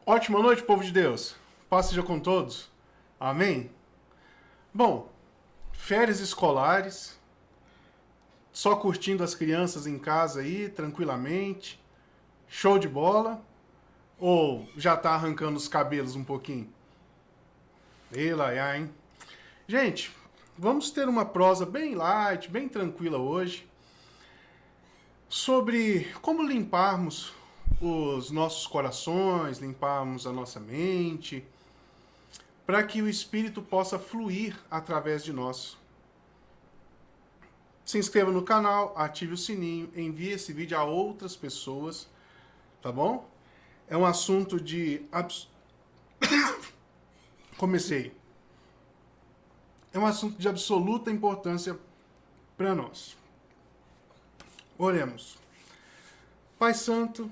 Ótima noite, povo de Deus. Paz seja com todos. Amém? Bom, férias escolares, só curtindo as crianças em casa aí, tranquilamente. Show de bola. Ou já tá arrancando os cabelos um pouquinho? Ei, lá, hein? Gente, vamos ter uma prosa bem light, bem tranquila hoje, sobre como limparmos os nossos corações, limparmos a nossa mente, para que o Espírito possa fluir através de nós. Se inscreva no canal, ative o sininho, envie esse vídeo a outras pessoas, tá bom? É um assunto de... Comecei. É um assunto de absoluta importância para nós. Oremos. Pai Santo,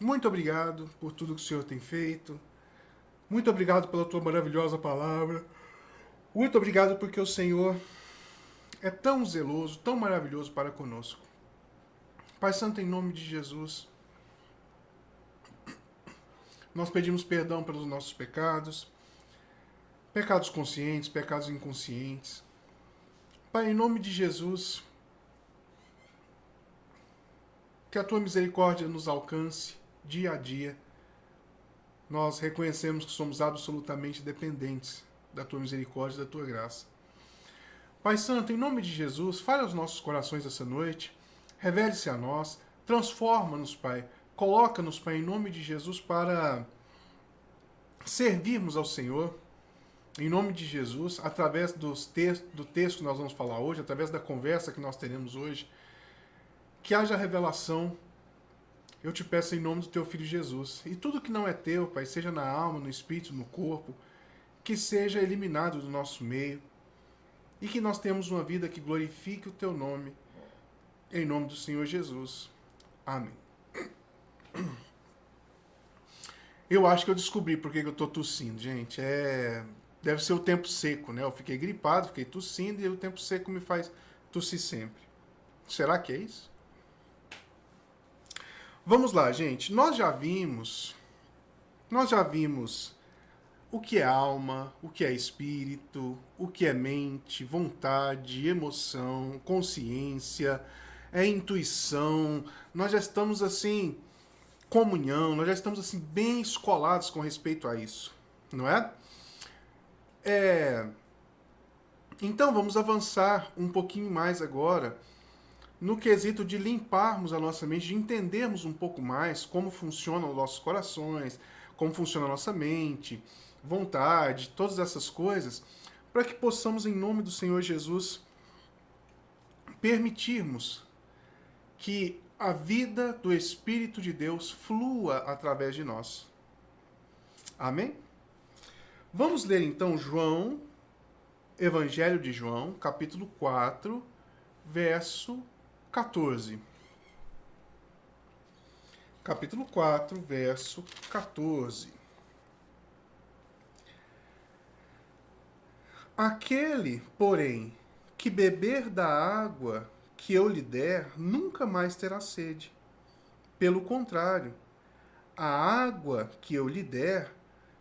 muito obrigado por tudo que o Senhor tem feito. Muito obrigado pela tua maravilhosa palavra. Muito obrigado porque o Senhor é tão zeloso, tão maravilhoso para conosco. Pai Santo, em nome de Jesus, nós pedimos perdão pelos nossos pecados, pecados conscientes, pecados inconscientes. Pai, em nome de Jesus, que a tua misericórdia nos alcance dia a dia. Nós reconhecemos que somos absolutamente dependentes da tua misericórdia e da tua graça. Pai Santo, em nome de Jesus, fale aos nossos corações essa noite, revele-se a nós, transforma-nos, Pai, coloca-nos, Pai, em nome de Jesus, para servirmos ao Senhor, em nome de Jesus, através do texto que nós vamos falar hoje, através da conversa que nós teremos hoje, que haja revelação, eu te peço em nome do teu Filho Jesus. E tudo que não é teu, Pai, seja na alma, no espírito, no corpo, que seja eliminado do nosso meio, e que nós tenhamos uma vida que glorifique o teu nome, em nome do Senhor Jesus. Amém. Eu acho que eu descobri por que eu tô tossindo, gente. Deve ser o tempo seco, né? Eu fiquei gripado, fiquei tossindo e o tempo seco me faz tossir sempre. Será que é isso? Vamos lá, gente. Nós já vimos o que é alma, o que é espírito, o que é mente, vontade, emoção, consciência, intuição. Nós já estamos assim, comunhão, nós já estamos assim bem escolados com respeito a isso, não é? Então vamos avançar um pouquinho mais agora no quesito de limparmos a nossa mente, de entendermos um pouco mais como funcionam os nossos corações, como funciona a nossa mente, vontade, todas essas coisas, para que possamos, em nome do Senhor Jesus, permitirmos que a vida do Espírito de Deus flua através de nós. Amém? Vamos ler então Evangelho de João, capítulo 4, verso 14. Capítulo 4, verso 14. Aquele, porém, que beber da água que eu lhe der, nunca mais terá sede. Pelo contrário, a água que eu lhe der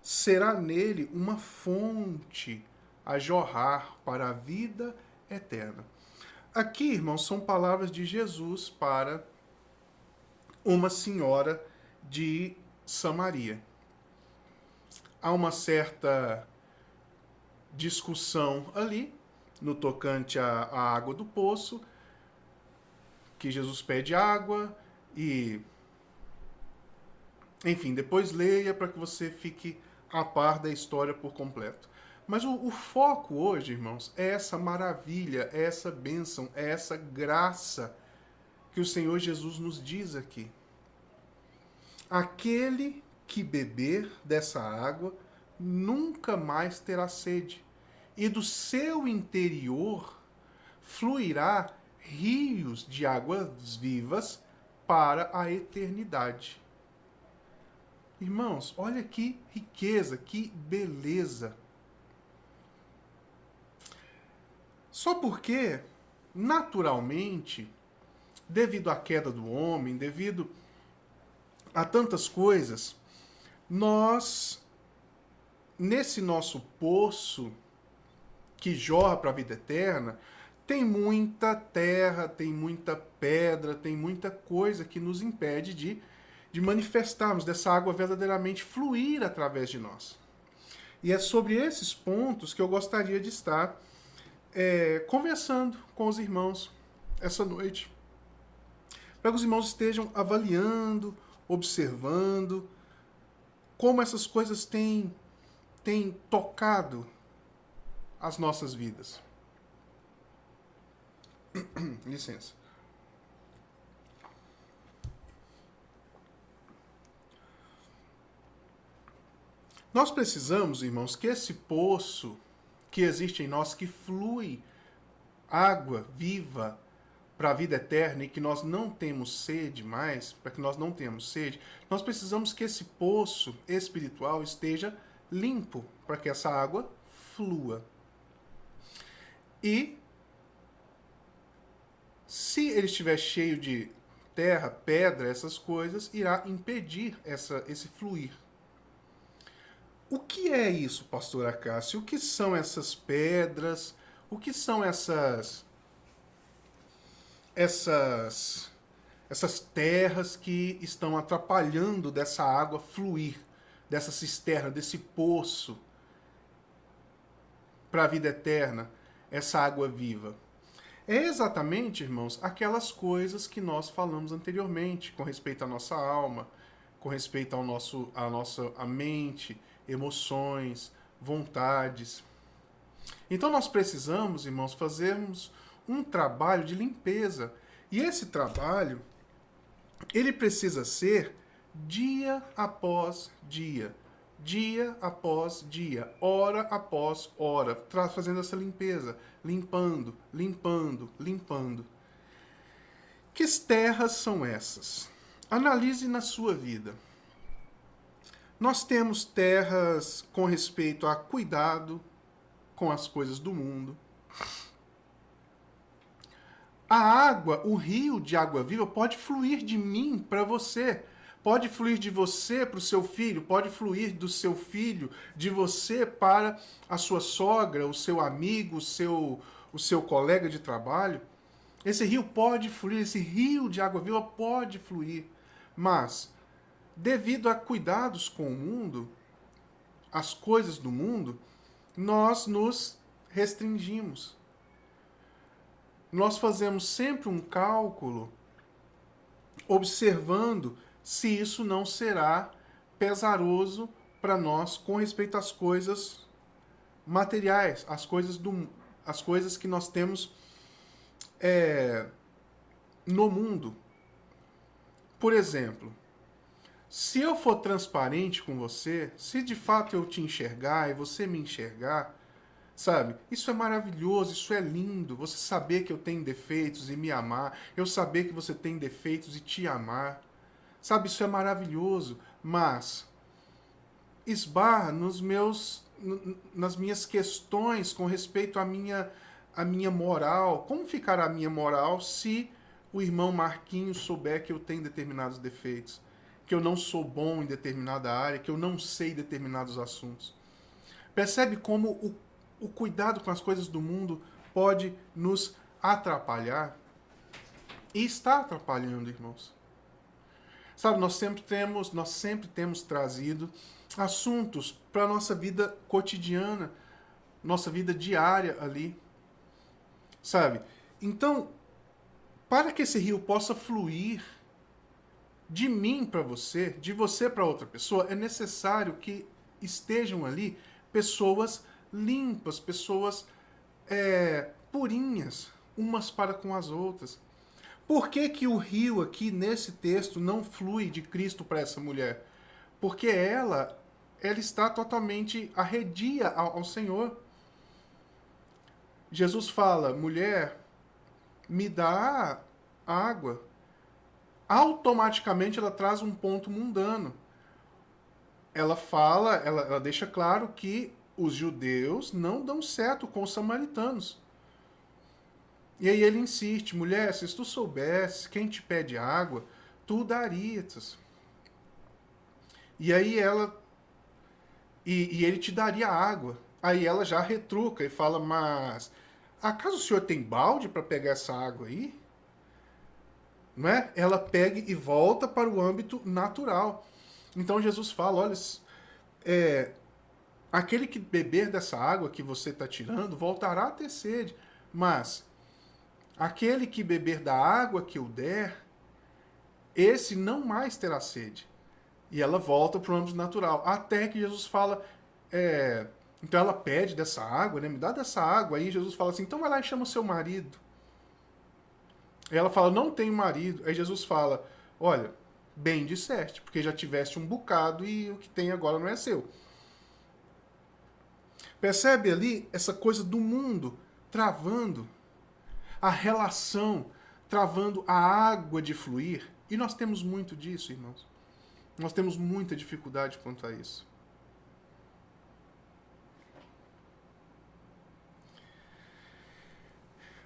será nele uma fonte a jorrar para a vida eterna. Aqui, irmãos, são palavras de Jesus para uma senhora de Samaria. Há uma certa discussão ali no tocante à água do poço, que Jesus pede água e... Enfim, depois leia para que você fique a par da história por completo. Mas o foco hoje, irmãos, é essa maravilha, é essa bênção, é essa graça que o Senhor Jesus nos diz aqui. Aquele que beber dessa água nunca mais terá sede, e do seu interior fluirá rios de águas vivas para a eternidade. Irmãos, olha que riqueza, que beleza. Só porque, naturalmente, devido à queda do homem, devido a tantas coisas, nós, nesse nosso poço que jorra para a vida eterna, tem muita terra, tem muita pedra, tem muita coisa que nos impede de manifestarmos dessa água verdadeiramente fluir através de nós. E é sobre esses pontos que eu gostaria de estar conversando com os irmãos essa noite. Para que os irmãos estejam avaliando, observando como essas coisas têm tocado as nossas vidas. Licença. Nós precisamos, irmãos, que esse poço que existe em nós, que flui água viva para a vida eterna e que nós não temos sede mais, para que nós não tenhamos sede, nós precisamos que esse poço espiritual esteja limpo para que essa água flua. E se ele estiver cheio de terra, pedra, essas coisas, irá impedir esse fluir. O que é isso, pastor Acácio? O que são essas pedras? O que são essas terras que estão atrapalhando dessa água fluir, dessa cisterna, desse poço para a vida eterna, essa água viva? É exatamente, irmãos, aquelas coisas que nós falamos anteriormente, com respeito à nossa alma, com respeito à nossa mente, emoções, vontades. Então nós precisamos, irmãos, fazermos um trabalho de limpeza. E esse trabalho, ele precisa ser dia após dia. Dia após dia, hora após hora, fazendo essa limpeza, limpando, limpando, limpando. Que terras são essas? Analise na sua vida. Nós temos terras com respeito a cuidado com as coisas do mundo. A água, o rio de água viva pode fluir de mim para você. Pode fluir de você para o seu filho, pode fluir do seu filho, de você para a sua sogra, o seu amigo, o seu colega de trabalho. Esse rio pode fluir, esse rio de água viva pode fluir. Mas, devido a cuidados com o mundo, as coisas do mundo, nós nos restringimos. Nós fazemos sempre um cálculo observando se isso não será pesaroso para nós com respeito às coisas materiais, as coisas que nós temos no mundo. Por exemplo, se eu for transparente com você, se de fato eu te enxergar e você me enxergar, sabe? Isso é maravilhoso, isso é lindo. Você saber que eu tenho defeitos e me amar, eu saber que você tem defeitos e te amar. Sabe, isso é maravilhoso, mas esbarra nas minhas questões com respeito à minha moral. Como ficará a minha moral se o irmão Marquinhos souber que eu tenho determinados defeitos, que eu não sou bom em determinada área, que eu não sei determinados assuntos? Percebe como o cuidado com as coisas do mundo pode nos atrapalhar? E está atrapalhando, irmãos. Sabe, nós sempre temos trazido assuntos para a nossa vida cotidiana, nossa vida diária ali. Sabe? Então, para que esse rio possa fluir de mim para você, de você para outra pessoa, é necessário que estejam ali pessoas limpas, pessoas purinhas, umas para com as outras. Por que o rio aqui nesse texto não flui de Cristo para essa mulher? Porque ela está totalmente arredia ao Senhor. Jesus fala, mulher, me dá água. Automaticamente ela traz um ponto mundano. Ela fala, ela deixa claro que os judeus não dão certo com os samaritanos. E aí ele insiste, mulher, se tu soubesse quem te pede água, tu darias. E aí ela e ele te daria água. Aí ela já retruca e fala, mas acaso o senhor tem balde para pegar essa água aí? Não é? Ela pega e volta para o âmbito natural. Então Jesus fala, olha, é, aquele que beber dessa água que você está tirando voltará a ter sede, mas aquele que beber da água que eu der, esse não mais terá sede. E ela volta para o âmbito natural. Até que Jesus fala. Então ela pede dessa água, né? Me dá dessa água. Aí Jesus fala assim: então vai lá e chama o seu marido. Aí ela fala: não tenho marido. Aí Jesus fala: olha, bem disseste, porque já tiveste um bocado e o que tem agora não é seu. Percebe ali essa coisa do mundo travando a relação, travando a água de fluir. E nós temos muito disso, irmãos. Nós temos muita dificuldade quanto a isso.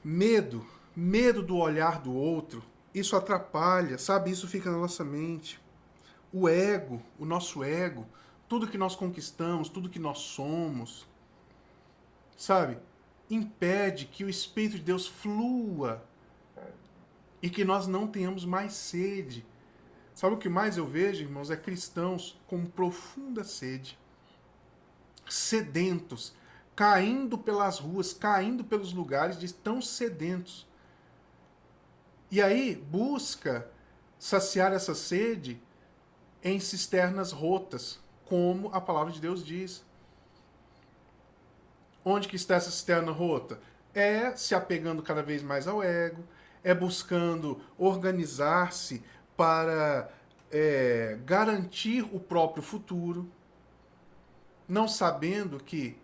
Medo, medo do olhar do outro, isso atrapalha, sabe? Isso fica na nossa mente. O ego, o nosso ego, tudo que nós conquistamos, tudo que nós somos, sabe? Impede que o Espírito de Deus flua e que nós não tenhamos mais sede. Sabe o que mais eu vejo, irmãos? É cristãos com profunda sede, sedentos, caindo pelas ruas, caindo pelos lugares, de tão sedentos. E aí busca saciar essa sede em cisternas rotas, como a palavra de Deus diz. Onde que está essa cisterna rota? É se apegando cada vez mais ao ego, é buscando organizar-se para garantir o próprio futuro, não sabendo que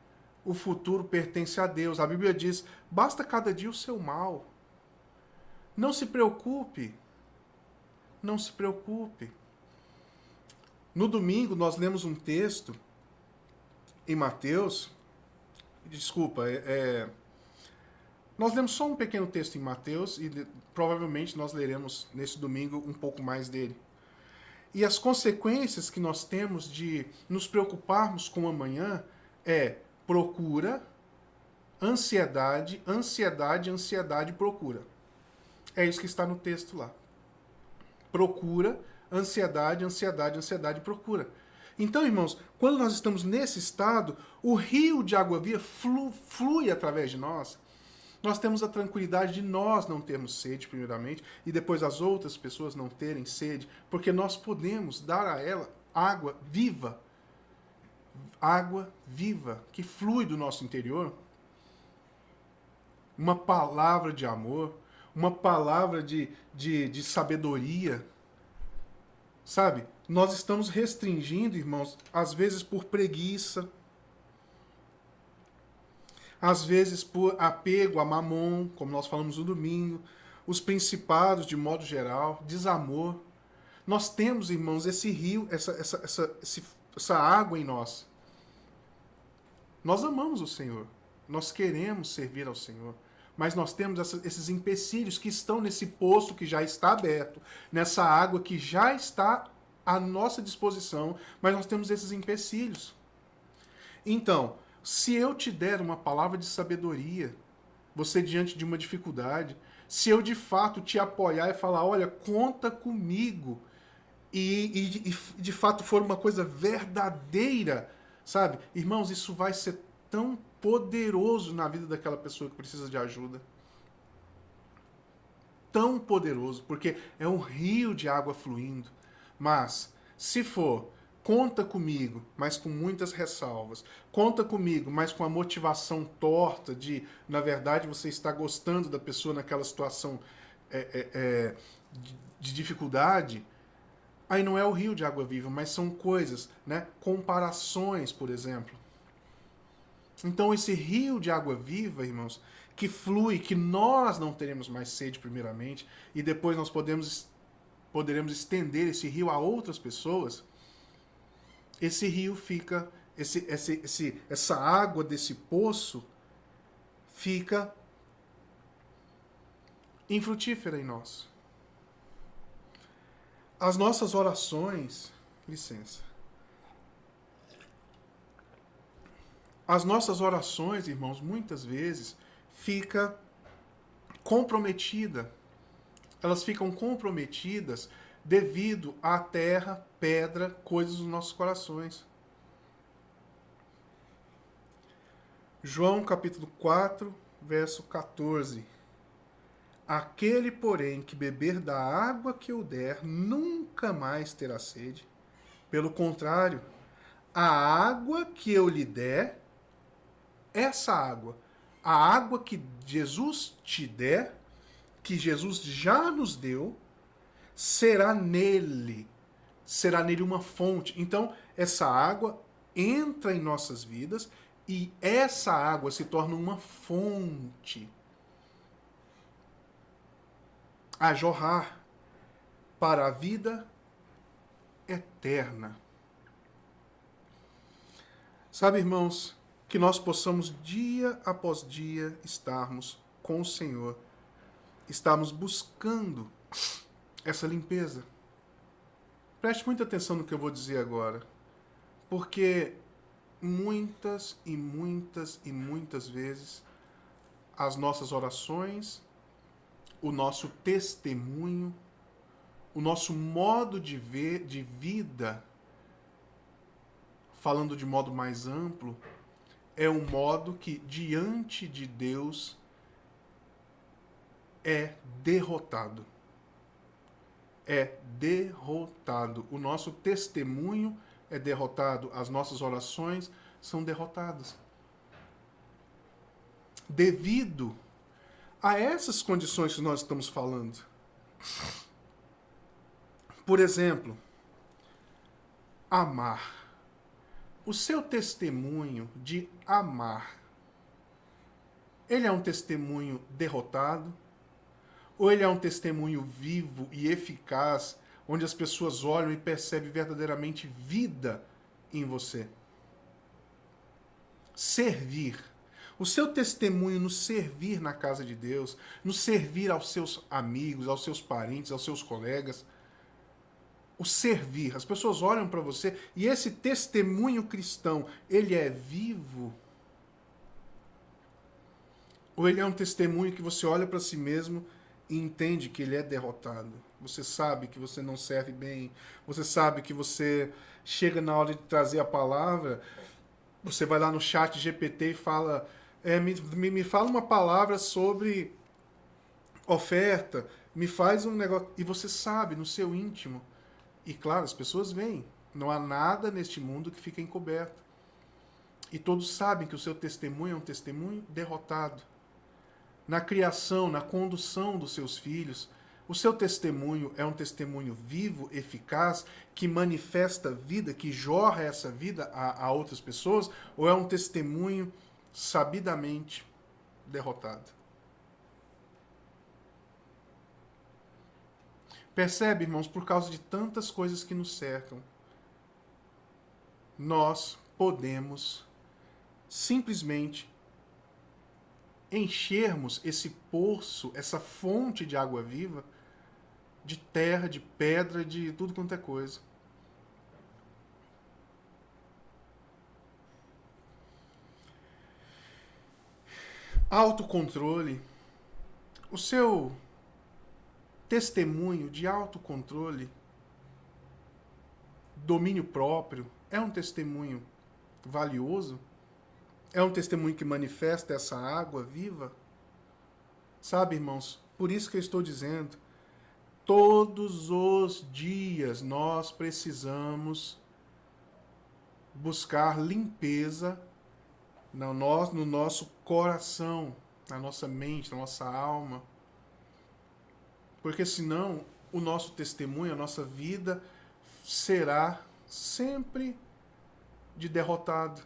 o futuro pertence a Deus. A Bíblia diz: basta cada dia o seu mal. Não se preocupe. Não se preocupe. No domingo, nós lemos um texto em Mateus. Desculpa, nós lemos só um pequeno texto em Mateus e provavelmente nós leremos nesse domingo um pouco mais dele. E as consequências que nós temos de nos preocuparmos com o amanhã é procura, ansiedade, ansiedade, ansiedade, procura. É isso que está no texto lá. Procura, ansiedade, ansiedade, ansiedade, procura. Então, irmãos, quando nós estamos nesse estado, o rio de água viva flui através de nós. Nós temos a tranquilidade de nós não termos sede, primeiramente, e depois as outras pessoas não terem sede, porque nós podemos dar a ela água viva, que flui do nosso interior. Uma palavra de amor, uma palavra de sabedoria. Sabe? Nós estamos restringindo, irmãos, às vezes por preguiça, às vezes por apego a mamon, como nós falamos no domingo, os principados de modo geral, desamor. Nós temos, irmãos, esse rio, essa água em nós. Nós amamos o Senhor, nós queremos servir ao Senhor, mas nós temos esses empecilhos que estão nesse poço que já está aberto, nessa água que já está à nossa disposição, mas nós temos esses empecilhos. Então, se eu te der uma palavra de sabedoria, você diante de uma dificuldade, se eu de fato te apoiar e falar, olha, conta comigo, e de fato for uma coisa verdadeira, sabe? Irmãos, isso vai ser tão poderoso na vida daquela pessoa que precisa de ajuda. Tão poderoso, porque é um rio de água fluindo. Mas, se for, conta comigo, mas com muitas ressalvas. Conta comigo, mas com a motivação torta de, na verdade, você está gostando da pessoa naquela situação de dificuldade. Aí não é o rio de água viva, mas são coisas, né? Comparações, por exemplo. Então esse rio de água viva, irmãos, que flui, que nós não teremos mais sede primeiramente, e depois nós poderemos estender esse rio a outras pessoas, esse rio fica, essa água desse poço fica infrutífera em nós. As nossas orações, licença, As nossas orações, irmãos, muitas vezes fica comprometida. Elas ficam comprometidas devido à terra, pedra, coisas dos nossos corações. João capítulo 4, verso 14. Aquele, porém, que beber da água que eu der, nunca mais terá sede. Pelo contrário, a água que eu lhe der, essa água, a água que Jesus te der, que Jesus já nos deu, será nele uma fonte. Então, essa água entra em nossas vidas e essa água se torna uma fonte a jorrar para a vida eterna. Sabe, irmãos, que nós possamos dia após dia estarmos com o Senhor, estarmos buscando essa limpeza. Preste muita atenção no que eu vou dizer agora, porque muitas e muitas e muitas vezes as nossas orações, o nosso testemunho, o nosso modo de ver, de vida, falando de modo mais amplo, é um modo que diante de Deus é derrotado. É derrotado. O nosso testemunho é derrotado. As nossas orações são derrotadas. Devido a essas condições que nós estamos falando. Por exemplo, amar. O seu testemunho de amar, ele é um testemunho derrotado? Ou ele é um testemunho vivo e eficaz, onde as pessoas olham e percebem verdadeiramente vida em você? Servir. O seu testemunho no servir na casa de Deus, no servir aos seus amigos, aos seus parentes, aos seus colegas. O servir. As pessoas olham para você e esse testemunho cristão, ele é vivo? Ou ele é um testemunho que você olha para si mesmo e entende que ele é derrotado? Você sabe que você não serve bem, você sabe que você chega na hora de trazer a palavra, você vai lá no chat GPT e fala, me fala uma palavra sobre oferta, me faz um negócio, e você sabe no seu íntimo. E claro, as pessoas veem, não há nada neste mundo que fica encoberto. E todos sabem que o seu testemunho é um testemunho derrotado. Na criação, na condução dos seus filhos, o seu testemunho é um testemunho vivo, eficaz, que manifesta vida, que jorra essa vida a outras pessoas, ou é um testemunho sabidamente derrotado? Percebe, irmãos, por causa de tantas coisas que nos cercam, nós podemos simplesmente enchermos esse poço, essa fonte de água viva, de terra, de pedra, de tudo quanto é coisa. Autocontrole. O seu testemunho de autocontrole, domínio próprio, é um testemunho valioso? É um testemunho que manifesta essa água viva? Sabe, irmãos, por isso que eu estou dizendo, todos os dias nós precisamos buscar limpeza no nosso coração, na nossa mente, na nossa alma. Porque senão o nosso testemunho, a nossa vida será sempre de derrotado.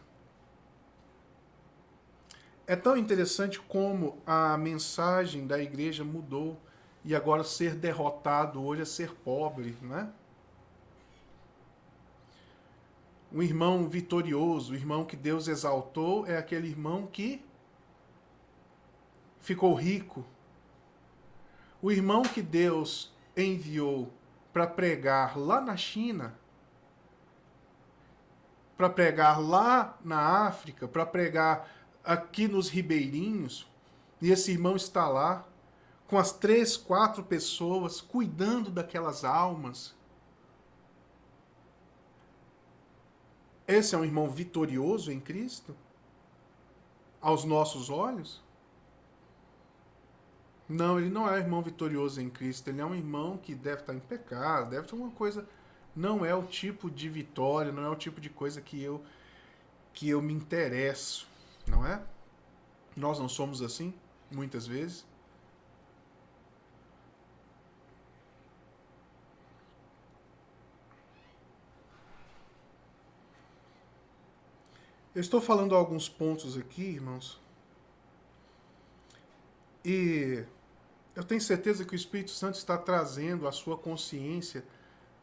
É tão interessante como a mensagem da igreja mudou e agora ser derrotado hoje é ser pobre, né? Um irmão vitorioso, o irmão que Deus exaltou, é aquele irmão que ficou rico. O irmão que Deus enviou para pregar lá na China, para pregar lá na África, para pregar aqui nos ribeirinhos, e esse irmão está lá com as 3, 4 pessoas cuidando daquelas almas. Esse é um irmão vitorioso em Cristo? Aos nossos olhos? Não, ele não é um irmão vitorioso em Cristo. Ele é um irmão que deve estar em pecado, deve ter alguma coisa. Não é o tipo de vitória, não é o tipo de coisa que eu me interesso, não é? Nós não somos assim, muitas vezes. Eu estou falando alguns pontos aqui, irmãos, e eu tenho certeza que o Espírito Santo está trazendo à sua consciência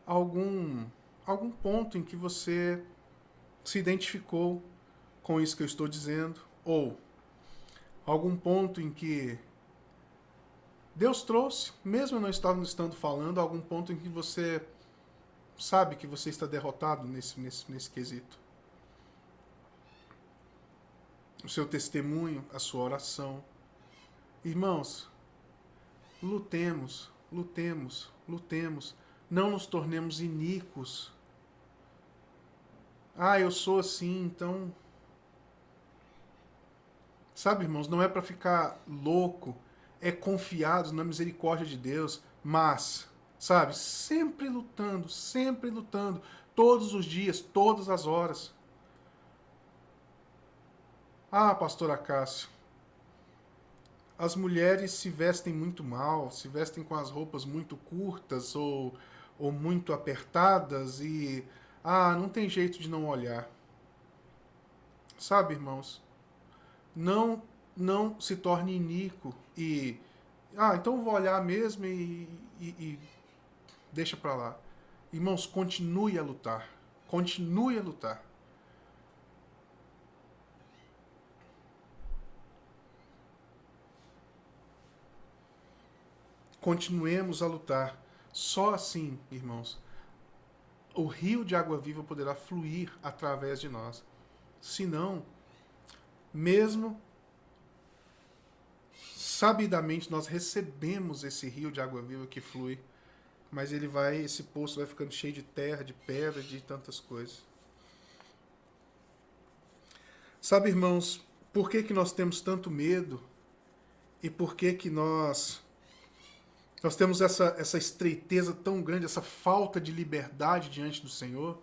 algum, algum ponto em que você se identificou com isso que eu estou dizendo, ou algum ponto em que Deus trouxe, mesmo eu não estando falando, algum ponto em que você sabe que você está derrotado nesse quesito. O seu testemunho, a sua oração. Irmãos, lutemos, lutemos, lutemos. Não nos tornemos iníquos. Ah, eu sou assim, então. Sabe, irmãos, não é para ficar louco, é confiados na misericórdia de Deus, mas, sabe, sempre lutando, todos os dias, todas as horas. Ah, pastor Acácio, as mulheres se vestem muito mal, se vestem com as roupas muito curtas ou muito apertadas e, não tem jeito de não olhar. Sabe, irmãos, não se torne iníquo e, então eu vou olhar mesmo e deixa pra lá. Irmãos, continue a lutar, continue a lutar. Continuemos a lutar. Só assim, irmãos, o rio de água viva poderá fluir através de nós. Senão, mesmo sabidamente nós recebemos esse rio de água viva que flui, mas esse poço vai ficando cheio de terra, de pedra, de tantas coisas. Sabe, irmãos, por que nós temos tanto medo e por que nós temos essa estreiteza tão grande, essa falta de liberdade diante do Senhor?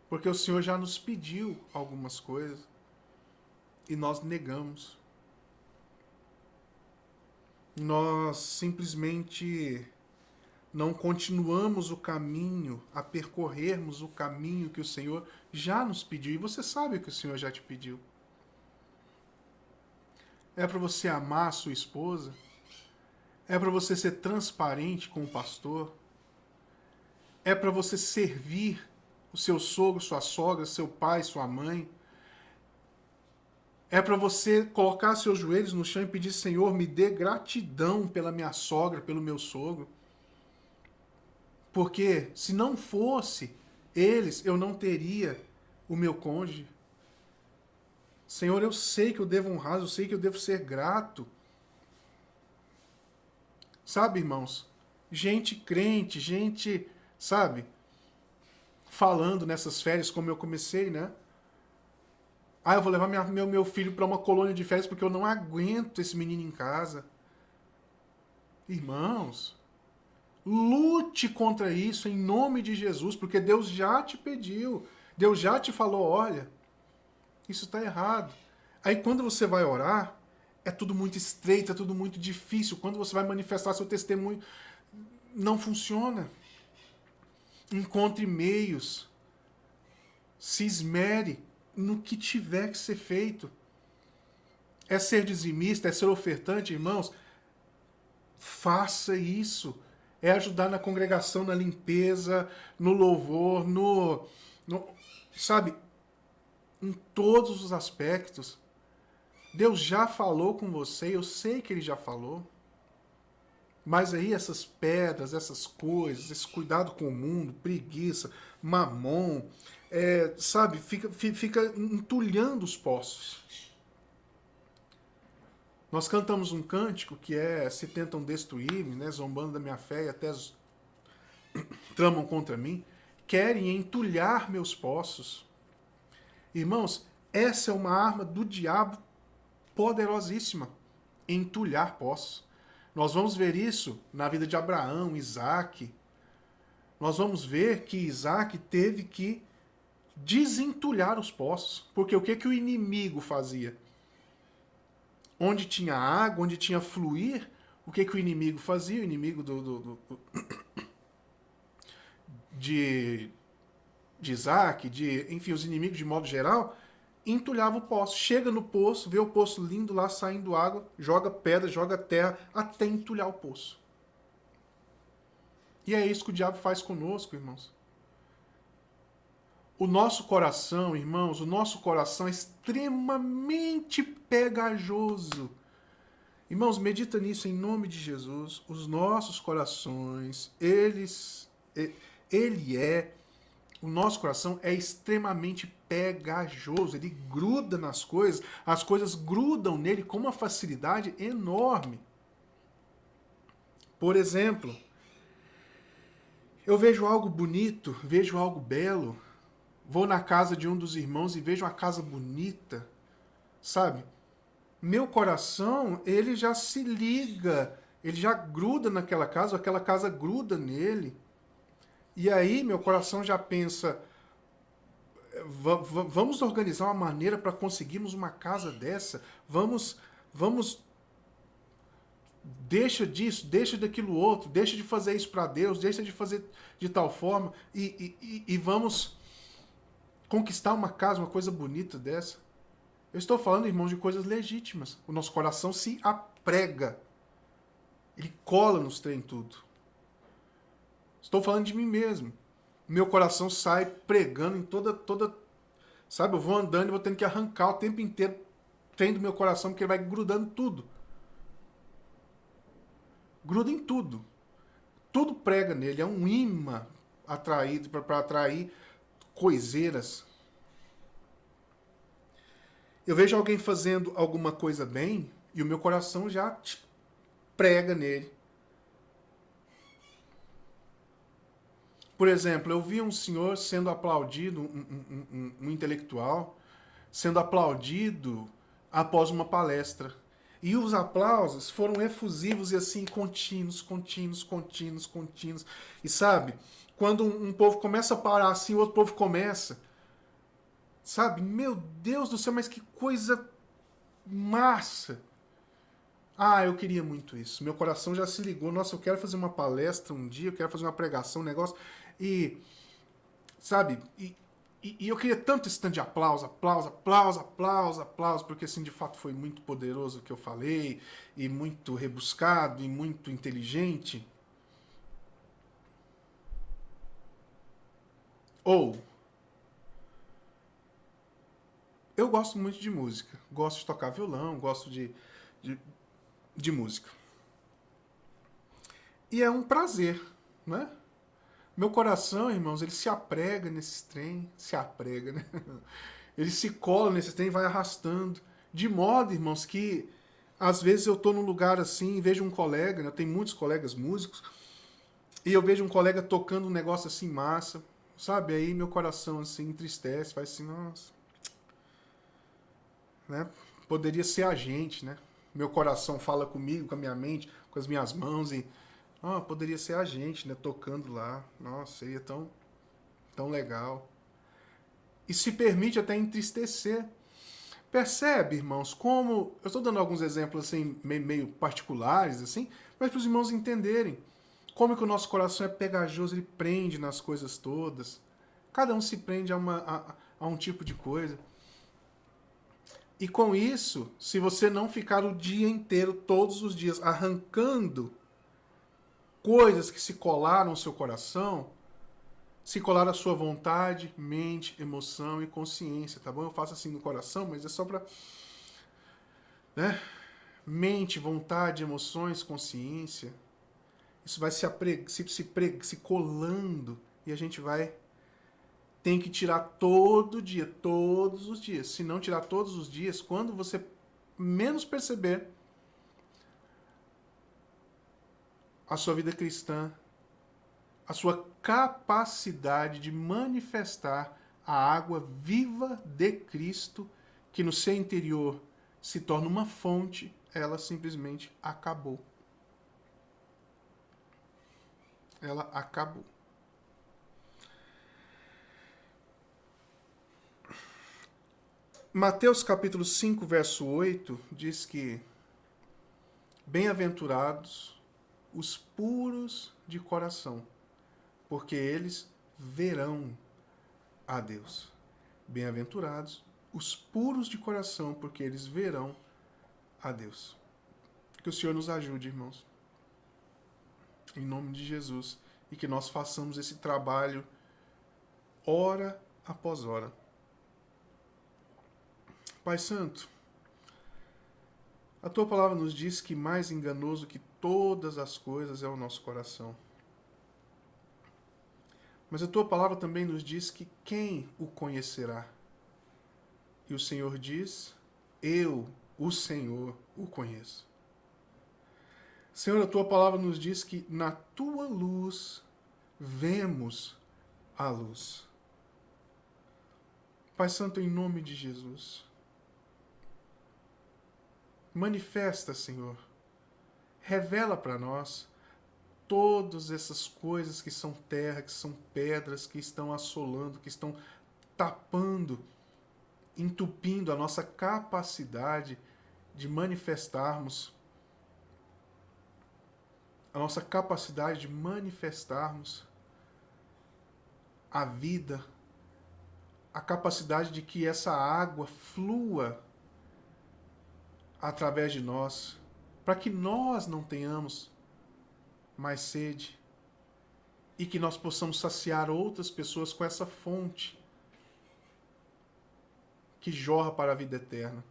Porque o Senhor já nos pediu algumas coisas e nós negamos. Nós simplesmente não continuamos o caminho, a percorrermos o caminho que o Senhor já nos pediu. E você sabe o que o Senhor já te pediu. É para você amar a sua esposa? É para você ser transparente com o pastor? É para você servir o seu sogro, sua sogra, seu pai, sua mãe? É para você colocar seus joelhos no chão e pedir: Senhor, me dê gratidão pela minha sogra, pelo meu sogro. Porque se não fosse eles, eu não teria o meu cônjuge. Senhor, eu sei que eu devo honrar, eu sei que eu devo ser grato. Sabe, irmãos? Gente crente, gente, sabe? Falando nessas férias, como eu comecei, né? Eu vou levar meu filho para uma colônia de férias porque eu não aguento esse menino em casa. Irmãos, lute contra isso em nome de Jesus, porque Deus já te pediu. Deus já te falou: olha, isso está errado. Aí quando você vai orar, é tudo muito estreito, é tudo muito difícil. Quando você vai manifestar seu testemunho, não funciona. Encontre meios. Se esmere no que tiver que ser feito. É ser dizimista, é ser ofertante, irmãos? Faça isso. É ajudar na congregação, na limpeza, no louvor, sabe, em todos os aspectos. Deus já falou com você, eu sei que Ele já falou. Mas aí essas pedras, essas coisas, esse cuidado com o mundo, preguiça, Mamon, sabe, fica entulhando os poços. Nós cantamos um cântico que é se tentam destruir-me, né, zombando da minha fé e até tramam contra mim, querem entulhar meus poços. Irmãos, essa é uma arma do diabo poderosíssima, entulhar poços. Nós vamos ver isso na vida de Abraão, Isaac. Nós vamos ver que Isaac teve que desentulhar os poços. Porque o que o inimigo fazia? Onde tinha água, onde tinha fluir, o que o inimigo fazia? O inimigo de Isaac, enfim, os inimigos de modo geral, entulhava o poço. Chega no poço, vê o poço lindo lá saindo água, joga pedra, joga terra, até entulhar o poço. E é isso que o diabo faz conosco, irmãos. O nosso coração, irmãos, o nosso coração é extremamente pegajoso. Irmãos, medita nisso em nome de Jesus. Os nossos corações, o nosso coração é extremamente pegajoso. Ele gruda nas coisas, as coisas grudam nele com uma facilidade enorme. Por exemplo, eu vejo algo bonito, vejo algo belo, vou na casa de um dos irmãos e vejo uma casa bonita, sabe? Meu coração, ele já se liga, ele já gruda naquela casa, aquela casa gruda nele. E aí meu coração já pensa, vamos organizar uma maneira para conseguirmos uma casa dessa, vamos, deixa disso, deixa daquilo outro, deixa de fazer isso para Deus, deixa de fazer de tal forma e vamos conquistar uma casa, uma coisa bonita dessa. Eu estou falando, irmãos, de coisas legítimas. O nosso coração se aprega. Ele cola nos trem tudo. Estou falando de mim mesmo. Meu coração sai pregando em toda... Sabe, eu vou andando e vou tendo que arrancar o tempo inteiro o trem do meu coração, porque ele vai grudando tudo. Gruda em tudo. Tudo prega nele. É um imã atraído para atrair coiseiras. Eu vejo alguém fazendo alguma coisa bem e o meu coração já prega nele. Por exemplo, eu vi um senhor sendo aplaudido, um intelectual, sendo aplaudido após uma palestra. E os aplausos foram efusivos e assim, contínuos. E sabe, quando um povo começa a parar assim, o outro povo começa. Sabe, meu Deus do céu, mas que coisa massa. Ah, eu queria muito isso. Meu coração já se ligou. Nossa, eu quero fazer uma palestra um dia, eu quero fazer uma pregação, um negócio. E, sabe, e eu queria tanto esse tanto de aplauso, porque assim, de fato foi muito poderoso o que eu falei, e muito rebuscado, e muito inteligente. Ou, eu gosto muito de música, gosto de tocar violão, gosto de música. E é um prazer, né? Meu coração, irmãos, ele se aprega nesse trem, né? Ele se cola nesse trem e vai arrastando. De modo, irmãos, que às vezes eu tô num lugar assim e vejo um colega, né? Eu tenho muitos colegas músicos, e eu vejo um colega tocando um negócio assim massa, sabe? Aí meu coração assim entristece, faz assim, nossa, né? Poderia ser a gente, né? Meu coração fala comigo, com a minha mente, com as minhas mãos e poderia ser a gente, né, tocando lá. Nossa, seria tão legal. E se permite até entristecer. Percebe, irmãos, como... Eu estou dando alguns exemplos assim, meio particulares, assim, mas para os irmãos entenderem como que o nosso coração é pegajoso, ele prende nas coisas todas. Cada um se prende a um tipo de coisa. E com isso, se você não ficar o dia inteiro, todos os dias, arrancando coisas que se colaram no seu coração, se colaram a sua vontade, mente, emoção e consciência, tá bom? Eu faço assim no coração, mas é só pra... né? Mente, vontade, emoções, consciência. Isso vai se colando e a gente vai tem que tirar todo dia, todos os dias. Se não tirar todos os dias, quando você menos perceber, a sua vida cristã, a sua capacidade de manifestar a água viva de Cristo, que no seu interior se torna uma fonte, ela simplesmente acabou. Ela acabou. Mateus capítulo 5, verso 8, diz que bem-aventurados os puros de coração, porque eles verão a Deus. Bem-aventurados os puros de coração, porque eles verão a Deus. Que o Senhor nos ajude, irmãos. Em nome de Jesus. E que nós façamos esse trabalho hora após hora. Pai Santo, a Tua palavra nos diz que mais enganoso que todas as coisas é o nosso coração. Mas a Tua palavra também nos diz que quem o conhecerá? E o Senhor diz, eu, o Senhor, o conheço. Senhor, a Tua palavra nos diz que na Tua luz vemos a luz. Pai Santo, em nome de Jesus, manifesta, Senhor, revela para nós todas essas coisas que são terra, que são pedras, que estão assolando, que estão tapando, entupindo a nossa capacidade de manifestarmos, a vida, a capacidade de que essa água flua através de nós, para que nós não tenhamos mais sede e que nós possamos saciar outras pessoas com essa fonte que jorra para a vida eterna.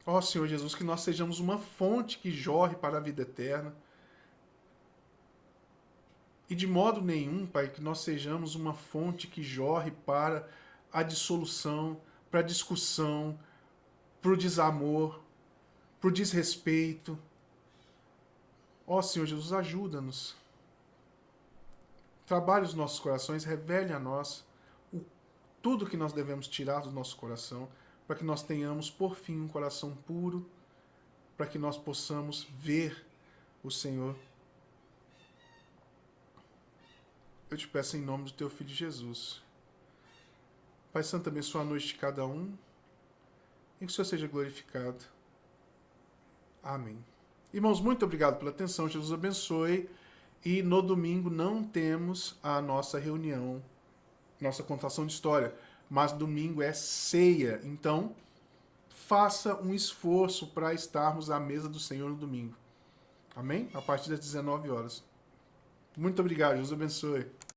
Ó Senhor Jesus, que nós sejamos uma fonte que jorre para a vida eterna. E de modo nenhum, Pai, que nós sejamos uma fonte que jorre para a dissolução, para a discussão, para o desamor, para o desrespeito. Ó Senhor Jesus, ajuda-nos. Trabalhe os nossos corações, revele a nós tudo que nós devemos tirar do nosso coração, para que nós tenhamos, por fim, um coração puro, para que nós possamos ver o Senhor. Eu te peço em nome do Teu Filho Jesus. Pai Santo, abençoa a noite de cada um e que o Senhor seja glorificado. Amém. Irmãos, muito obrigado pela atenção. Jesus abençoe. E no domingo não temos a nossa reunião, nossa contação de história, mas domingo é ceia. Então, faça um esforço para estarmos à mesa do Senhor no domingo. Amém? A partir das 19 horas. Muito obrigado. Jesus abençoe.